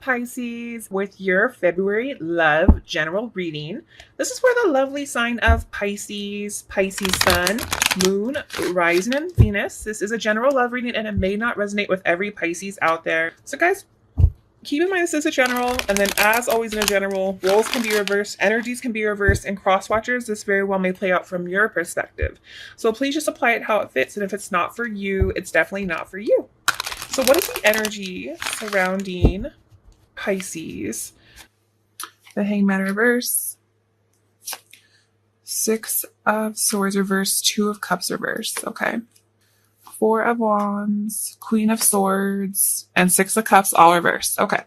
Pisces, with your February love general reading. This is for the lovely sign of Pisces, Pisces Sun, Moon, Rising, and Venus. This is a general love reading and it may not resonate with every Pisces out there. So, guys, keep in mind this is a general, and then, as always, in a general, roles can be reversed, energies can be reversed, and cross watchers, this very well may play out from your perspective. So, please just apply it how it fits, and if it's not for you, it's definitely not for you. So, what is the energy surrounding Pisces? The Hangman reverse, Six of Swords reverse, Two of Cups reverse. Okay. Four of Wands, Queen of Swords, and Six of Cups all reversed. Okay.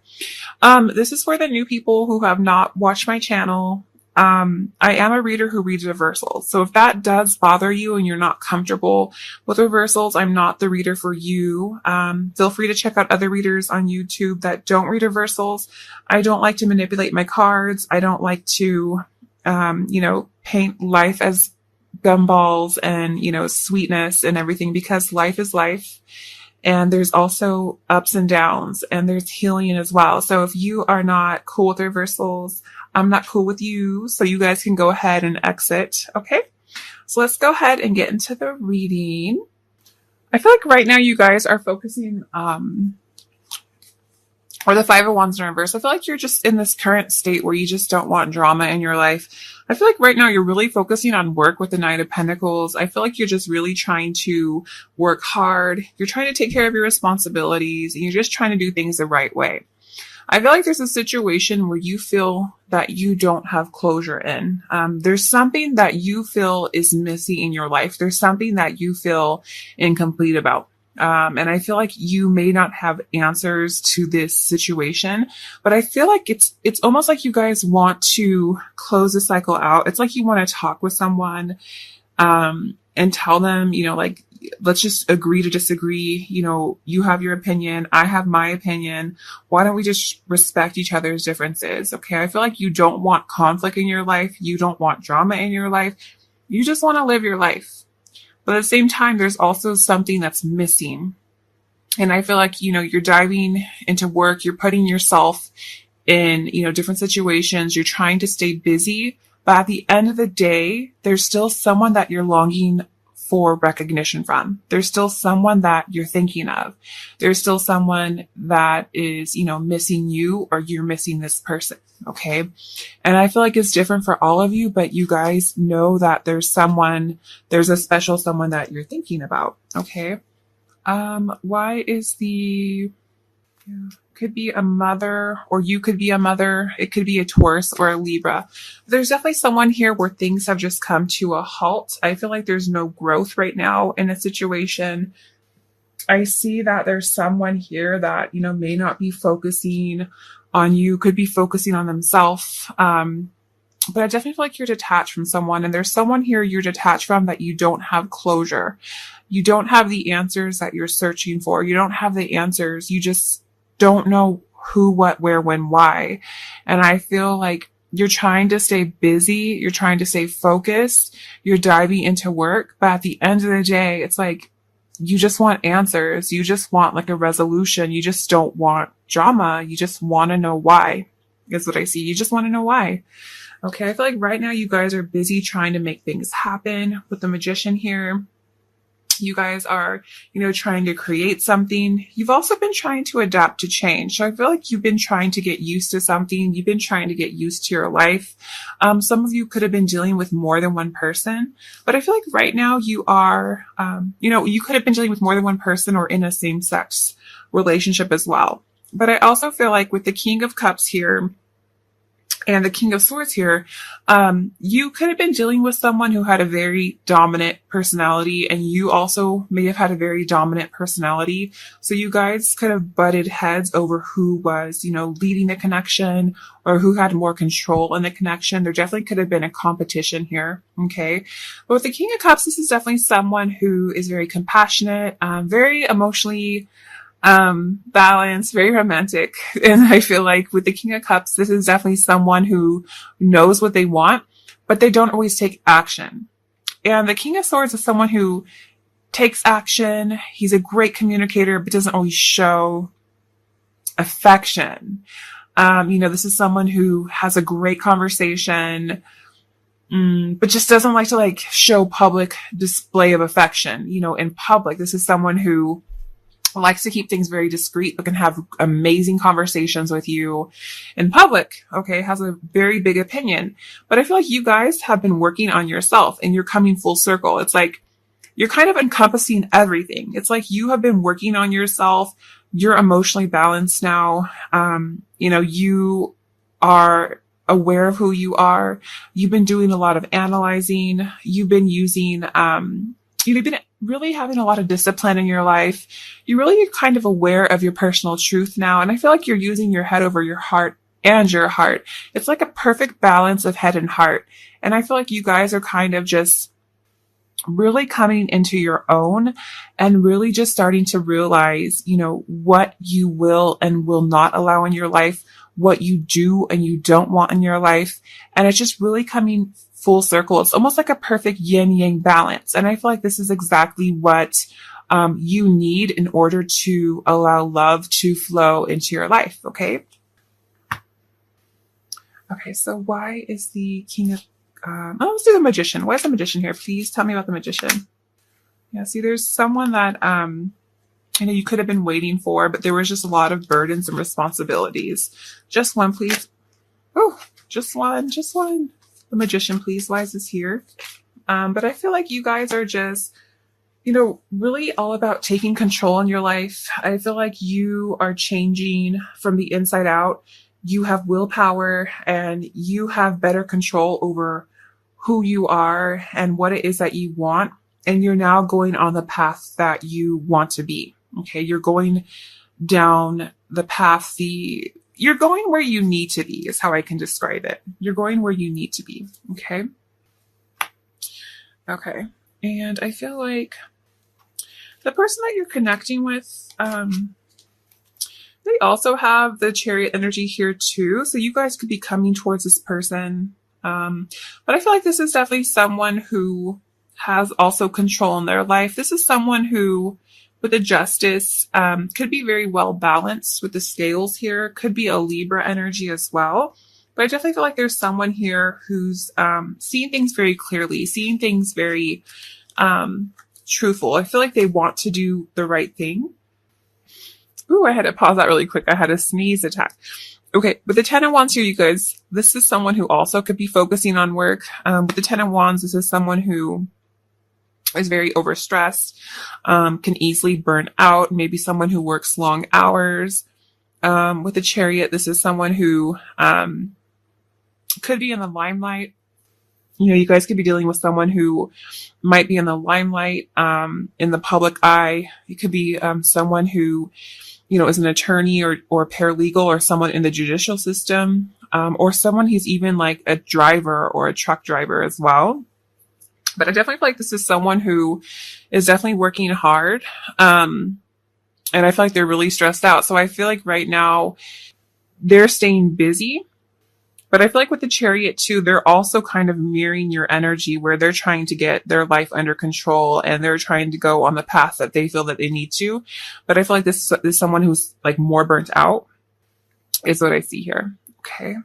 This is for the new people who have not watched my channel. I am a reader who reads reversals. So if that does bother you and you're not comfortable with reversals, I'm not the reader for you. Feel free to check out other readers on YouTube that don't read reversals. I don't like to manipulate my cards. I don't like to, paint life as gumballs and, sweetness and everything, because life is life. And there's also ups and downs, and there's healing as well. So if you are not cool with reversals, I'm not cool with you. So you guys can go ahead and exit. Okay. So let's go ahead and get into the reading. I feel like right now you guys are focusing, or the Five of Wands in reverse. I feel like you're just in this current state where you just don't want drama in your life. I feel like right now you're really focusing on work with the Nine of Pentacles. I feel like you're just really trying to work hard. You're trying to take care of your responsibilities, and you're just trying to do things the right way. I feel like there's a situation where you feel that you don't have closure in. There's something that you feel is missing in your life. There's something that you feel incomplete about. And I feel like you may not have answers to this situation, but I feel like it's almost like you guys want to close the cycle out. It's like you want to talk with someone, and tell them, let's just agree to disagree. You have your opinion. I have my opinion. Why don't we just respect each other's differences? Okay. I feel like you don't want conflict in your life. You don't want drama in your life. You just want to live your life. But at the same time, there's also something that's missing. And I feel like, you're diving into work, you're putting yourself in, different situations, you're trying to stay busy. But at the end of the day, there's still someone that you're longing for recognition from. There's still someone that you're thinking of. There's still someone that is, missing you, or you're missing this person. Okay. And I feel like it's different for all of you, but you guys know that there's a special someone that you're thinking about. Okay. Why is could be a mother, or you could be a mother. It could be a Taurus or a Libra. There's definitely someone here where things have just come to a halt. I feel like there's no growth right now in a situation. I see that there's someone here that, may not be focusing on you, could be focusing on themselves. But I definitely feel like you're detached from someone, and there's someone here you're detached from that you don't have closure. You don't have the answers that you're searching for. You don't have the answers. You just don't know who, what, where, when, why. And I feel like you're trying to stay busy. You're trying to stay focused. You're diving into work. But at the end of the day, it's like, you just want answers. You just want like a resolution. You just don't want drama. You just want to know why, is what I see. You just want to know why. Okay. I feel like right now you guys are busy trying to make things happen with the Magician here. You guys are, trying to create something. You've also been trying to adapt to change. So I feel like you've been trying to get used to something. You've been trying to get used to your life. Some of you could have been dealing with more than one person, but I feel like right now you are, you could have been dealing with more than one person or in a same sex relationship as well. But I also feel like with the King of Cups here and the King of Swords here, you could have been dealing with someone who had a very dominant personality, and you also may have had a very dominant personality. So you guys could have butted heads over who was, leading the connection, or who had more control in the connection. There definitely could have been a competition here. Okay. But with the King of Cups, this is definitely someone who is very compassionate, very emotionally balanced, very romantic. And I feel like with the King of Cups, this is definitely someone who knows what they want, but they don't always take action. And the King of Swords is someone who takes action. He's a great communicator, but doesn't always show. affection. This is someone who has a great conversation, but just doesn't like to like show public display of affection, in public. This is someone who likes to keep things very discreet, but can have amazing conversations with you in public. Okay. Has a very big opinion, but I feel like you guys have been working on yourself and you're coming full circle. It's like, you're kind of encompassing everything. It's like you have been working on yourself. You're emotionally balanced now. You are aware of who you are. You've been doing a lot of analyzing. You've been using, you've been really having a lot of discipline in your life. You really are kind of aware of your personal truth now. And I feel like you're using your head over your heart and your heart. It's like a perfect balance of head and heart. And I feel like you guys are kind of just really coming into your own and really just starting to realize, what you will and will not allow in your life, what you do and you don't want in your life. And it's just really coming full circle. It's almost like a perfect yin yang balance. And I feel like this is exactly what you need in order to allow love to flow into your life. Okay. Okay. So why is the King of let's do the Magician. Why is the Magician here? Please tell me about the Magician. Yeah, see, there's someone that, you could have been waiting for, but there was just a lot of burdens and responsibilities. Just one, please. Oh, just one. The Magician, please. Why is this here? But I feel like you guys are just, really all about taking control in your life. I feel like you are changing from the inside out. You have willpower and you have better control over who you are and what it is that you want. And you're now going on the path that you want to be. Okay. You're going down the path, you're going where you need to be is how I can describe it. You're going where you need to be. Okay. Okay. And I feel like the person that you're connecting with, they also have the Chariot energy here too. So you guys could be coming towards this person. But I feel like this is definitely someone who has also control in their life. This is someone who, with the Justice, could be very well balanced with the scales here. Could be a Libra energy as well. But I definitely feel like there's someone here who's seeing things very clearly, seeing things very truthful. I feel like they want to do the right thing. Ooh, I had to pause that really quick. I had a sneeze attack. Okay, with the Ten of Wands here, you guys, this is someone who also could be focusing on work. With the Ten of Wands, this is someone who is very overstressed, can easily burn out, maybe someone who works long hours. With the Chariot, this is someone who could be in the limelight. You guys could be dealing with someone who might be in the limelight, in the public eye. It could be someone who is an attorney or paralegal or someone in the judicial system, or someone who's even like a driver or a truck driver as well. But I definitely feel like this is someone who is definitely working hard. And I feel like they're really stressed out. So I feel like right now they're staying busy. But I feel like with the Chariot too, they're also kind of mirroring your energy where they're trying to get their life under control and they're trying to go on the path that they feel that they need to. But I feel like this is someone who's like more burnt out is what I see here. Okay.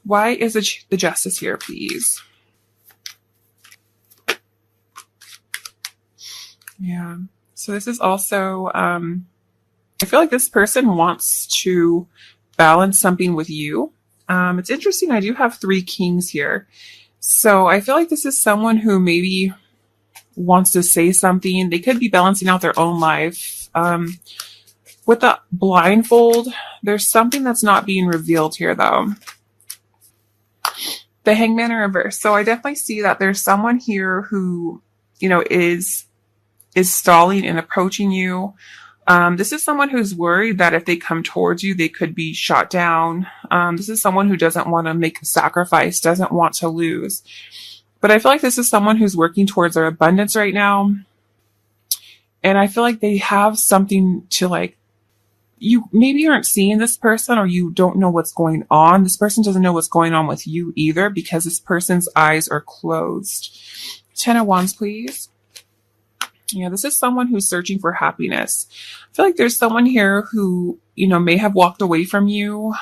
Why is the Justice here, please? Yeah. So this is also, I feel like this person wants to balance something with you. It's interesting. I do have 3 kings here. So I feel like this is someone who maybe wants to say something. They could be balancing out their own life. With the blindfold, there's something that's not being revealed here though. The Hangman in reverse. So I definitely see that there's someone here who, is stalling and approaching you. This is someone who's worried that if they come towards you, they could be shot down. This is someone who doesn't want to make a sacrifice, doesn't want to lose. But I feel like this is someone who's working towards their abundance right now. And I feel like they have something to like, you maybe aren't seeing this person or you don't know what's going on. This person doesn't know what's going on with you either because this person's eyes are closed. 10 of Wands, please. Yeah, this is someone who's searching for happiness. I feel like there's someone here who, may have walked away from you,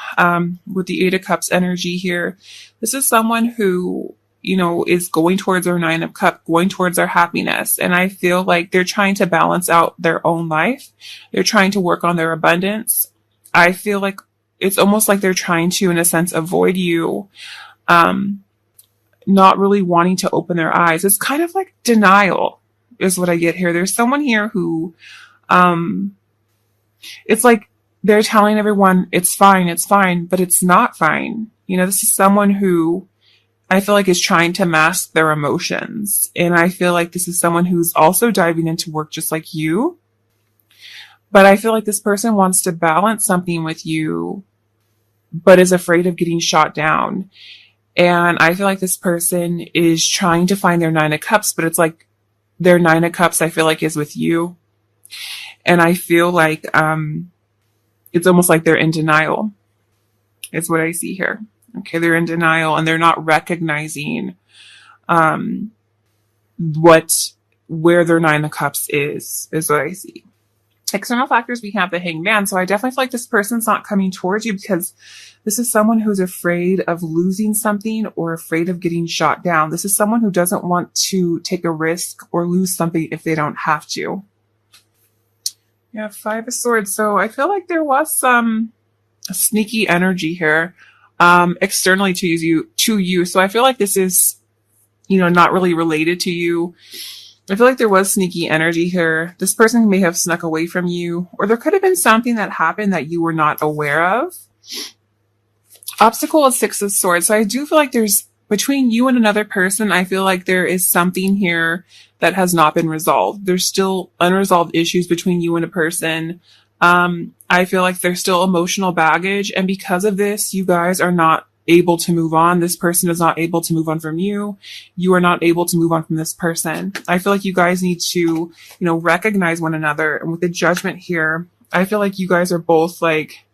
with the Eight of Cups energy here. This is someone who, is going towards their Nine of Cups, going towards their happiness. And I feel like they're trying to balance out their own life. They're trying to work on their abundance. I feel like it's almost like they're trying to, in a sense, avoid you, not really wanting to open their eyes. It's kind of like denial is what I get here. There's someone here who, it's like they're telling everyone it's fine, but it's not fine. This is someone who I feel like is trying to mask their emotions. And I feel like this is someone who's also diving into work just like you. But I feel like this person wants to balance something with you, but is afraid of getting shot down. And I feel like this person is trying to find their Nine of Cups, but it's like their Nine of Cups, I feel like, is with you. And I feel like it's almost like they're in denial, is what I see here. Okay, they're in denial and they're not recognizing where their Nine of Cups is what I see. External factors, we have the Hangman. So I definitely feel like this person's not coming towards you because this is someone who's afraid of losing something or afraid of getting shot down. This is someone who doesn't want to take a risk or lose something if they don't have to. Yeah, Five of Swords. So I feel like there was some sneaky energy here, externally to you. So I feel like this is, not really related to you. I feel like there was sneaky energy here. This person may have snuck away from you, or there could have been something that happened that you were not aware of. Obstacle is Six of Swords. So I do feel like there's, between you and another person, I feel like there is something here that has not been resolved. There's still unresolved issues between you and a person. I feel like there's still emotional baggage. And because of this, you guys are not able to move on. This person is not able to move on from you. You are not able to move on from this person. I feel like you guys need to, recognize one another. And with the Judgment here, I feel like you guys are both like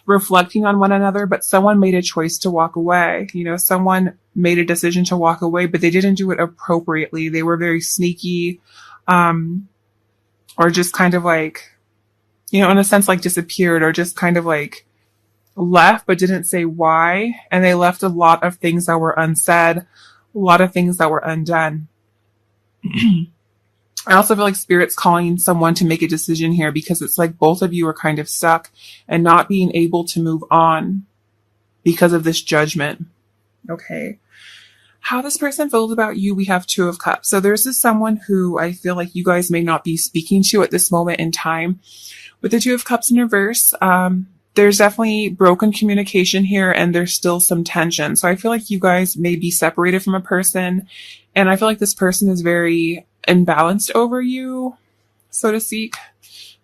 reflecting on one another, but someone made a choice to walk away. Someone made a decision to walk away, but they didn't do it appropriately. They were very sneaky, or just kind of like, in a sense, like disappeared, or just kind of like left, but didn't say why. And they left a lot of things that were unsaid, a lot of things that were undone. I also feel like Spirit's calling someone to make a decision here because it's like both of you are kind of stuck and not being able to move on because of this Judgment. Okay. How this person feels about you, we have Two of Cups. So there's this someone who I feel like you guys may not be speaking to at this moment in time. With the Two of Cups in reverse, there's definitely broken communication here and there's still some tension. So I feel like you guys may be separated from a person, and I feel like this person is very imbalanced over you, so to speak.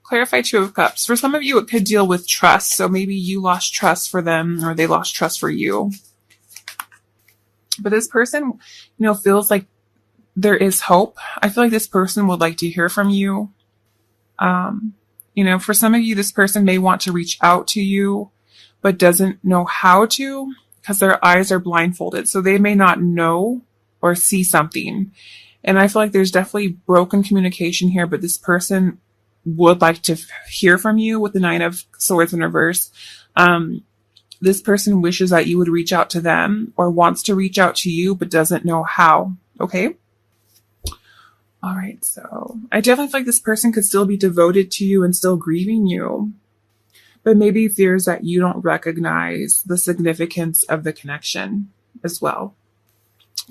Clarify Two of Cups. For some of you, it could deal with trust. So maybe you lost trust for them or they lost trust for you. But this person, feels like there is hope. I feel like this person would like to hear from you. For some of you, this person may want to reach out to you, but doesn't know how to because their eyes are blindfolded. So they may not know or see something. And I feel like there's definitely broken communication here, but this person would like to hear from you with the Nine of Swords in reverse. This person wishes that you would reach out to them or wants to reach out to you, but doesn't know how. Okay. All right. So I definitely feel like this person could still be devoted to you and still grieving you, but maybe fears that you don't recognize the significance of the connection as well.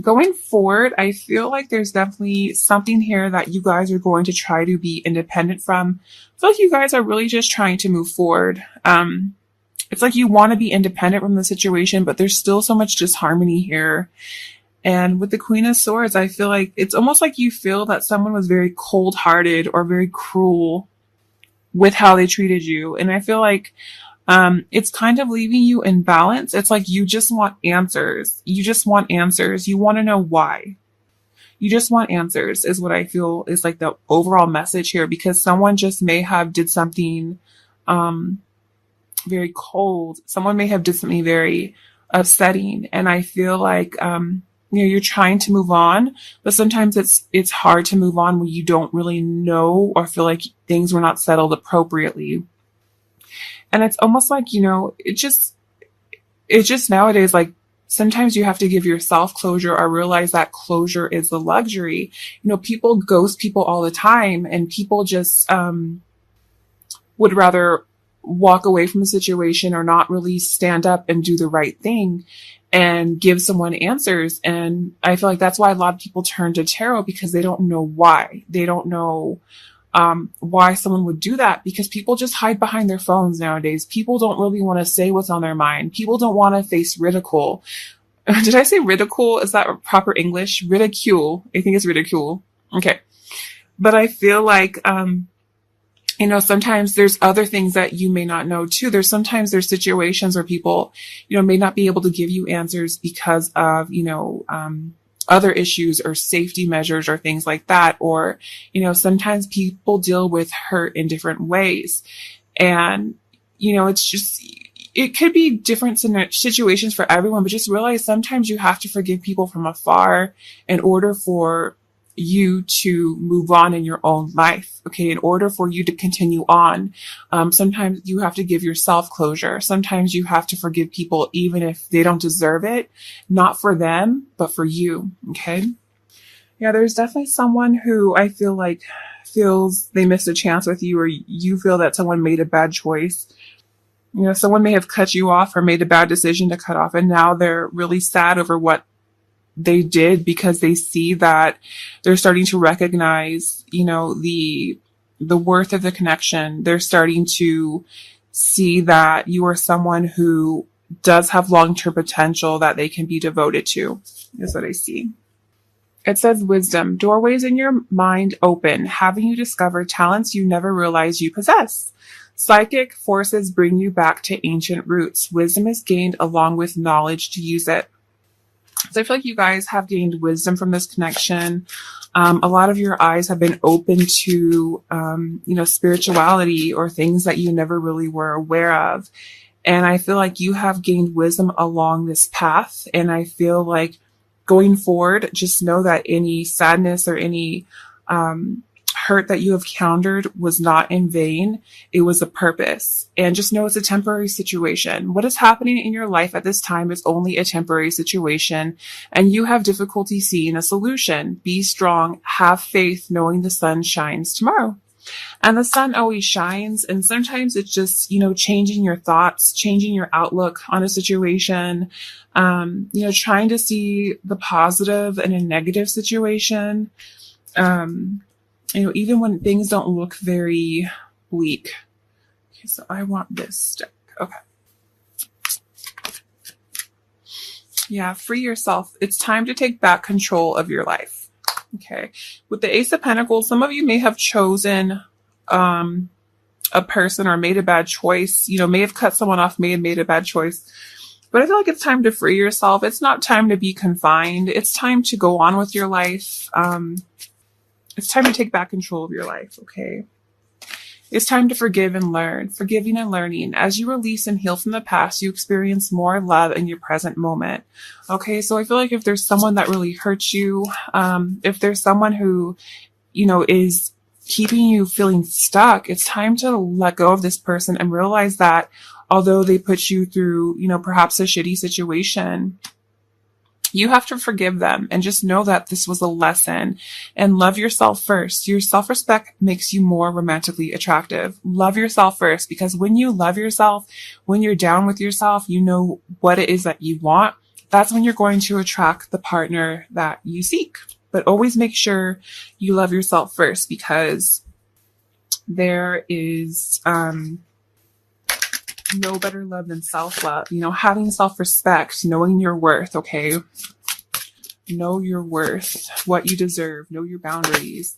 Going forward, I feel like there's definitely something here that you guys are going to try to be independent from. I feel like you guys are really just trying to move forward. It's like you want to be independent from the situation, but there's still so much disharmony here. And with the Queen of Swords, I feel like it's almost like you feel that someone was very cold-hearted or very cruel with how they treated you. And I feel like it's kind of leaving you in balance. It's like you just want answers. You just want answers. You want to know why. You just want answers is what I feel is like the overall message here, because someone just may have did something very cold. Someone may have did something very upsetting. And I feel like you're trying to move on, but sometimes it's hard to move on when you don't really know or feel like things were not settled appropriately. And it's almost like, it's just nowadays, like, sometimes you have to give yourself closure or realize that closure is a luxury. People ghost people all the time, and people just would rather walk away from a situation or not really stand up and do the right thing and give someone answers. And I feel like that's why a lot of people turn to tarot, because they don't know why. They don't know why someone would do that, because people just hide behind their phones nowadays. People don't really want to say what's on their mind. People don't want to face ridicule. Did I say ridicule? Is that proper English? Ridicule. I think it's ridicule. Okay. But I feel like, sometimes there's other things that you may not know too. Sometimes there's situations where people, may not be able to give you answers because of, other issues or safety measures or things like that. Or, sometimes people deal with hurt in different ways. And, it could be different situations for everyone, but just realize sometimes you have to forgive people from afar in order for you to move on in your own life. Okay. In order for you to continue on, sometimes you have to give yourself closure. Sometimes you have to forgive people, even if they don't deserve it, not for them, but for you. Okay. Yeah. There's definitely someone who I feel like feels they missed a chance with you, or you feel that someone made a bad choice. Someone may have cut you off or made a bad decision to cut off, and now they're really sad over what they did, because they see that they're starting to recognize, the worth of the connection. They're starting to see that you are someone who does have long-term potential that they can be devoted to, is what I see. It says wisdom, doorways in your mind open, having you discover talents you never realized you possess. Psychic forces bring you back to ancient roots. Wisdom is gained along with knowledge to use it. So I feel like you guys have gained wisdom from this connection. A lot of your eyes have been open to, spirituality or things that you never really were aware of. And I feel like you have gained wisdom along this path. And I feel like going forward, just know that any sadness or any, hurt that you have encountered was not in vain. It was a purpose. And just know it's a temporary situation. What is happening in your life at this time is only a temporary situation, and you have difficulty seeing a solution. Be strong, have faith, knowing the sun shines tomorrow. And the sun always shines. And sometimes it's just, changing your thoughts, changing your outlook on a situation, trying to see the positive in a negative situation. Even when things don't look very bleak. Okay, so I want this stick. Okay. Yeah, free yourself. It's time to take back control of your life. Okay. With the Ace of Pentacles, some of you may have chosen a person or made a bad choice, may have cut someone off, may have made a bad choice. But I feel like it's time to free yourself. It's not time to be confined. It's time to go on with your life. It's time to take back control of your life, okay? It's time to forgive and learn. Forgiving and learning. As you release and heal from the past, you experience more love in your present moment. Okay, so I feel like if there's someone that really hurts you, if there's someone who, is keeping you feeling stuck, it's time to let go of this person and realize that although they put you through, perhaps a shitty situation, you have to forgive them and just know that this was a lesson, and love yourself first. Your self-respect makes you more romantically attractive. Love yourself first, because when you love yourself, when you're down with yourself, you know what it is that you want. That's when you're going to attract the partner that you seek. But always make sure you love yourself first, because there is, no better love than self-love. Having self-respect, knowing your worth, okay? Know your worth, what you deserve, know your boundaries,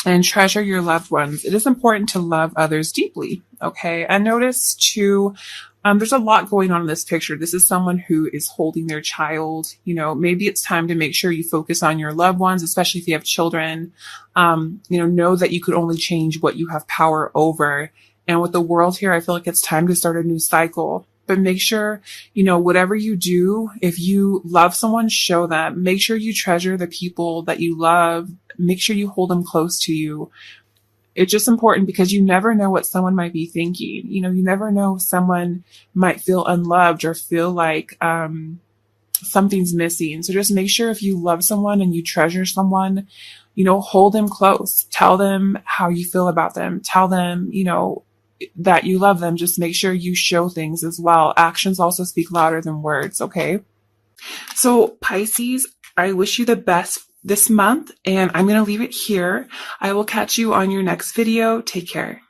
and treasure your loved ones. It is important to love others deeply, okay? And notice too, there's a lot going on in this picture. This is someone who is holding their child. Maybe it's time to make sure you focus on your loved ones, especially if you have children. Know that you could only change what you have power over. And with the world here, I feel like it's time to start a new cycle. But make sure, whatever you do, if you love someone, show them. Make sure you treasure the people that you love. Make sure you hold them close to you. It's just important because you never know what someone might be thinking. You never know if someone might feel unloved or feel like something's missing. So just make sure if you love someone and you treasure someone, hold them close. Tell them how you feel about them. Tell them, that you love them. Just make sure you show things as well. Actions also speak louder than words, okay? So Pisces, I wish you the best this month, and I'm going to leave it here. I will catch you on your next video. Take care.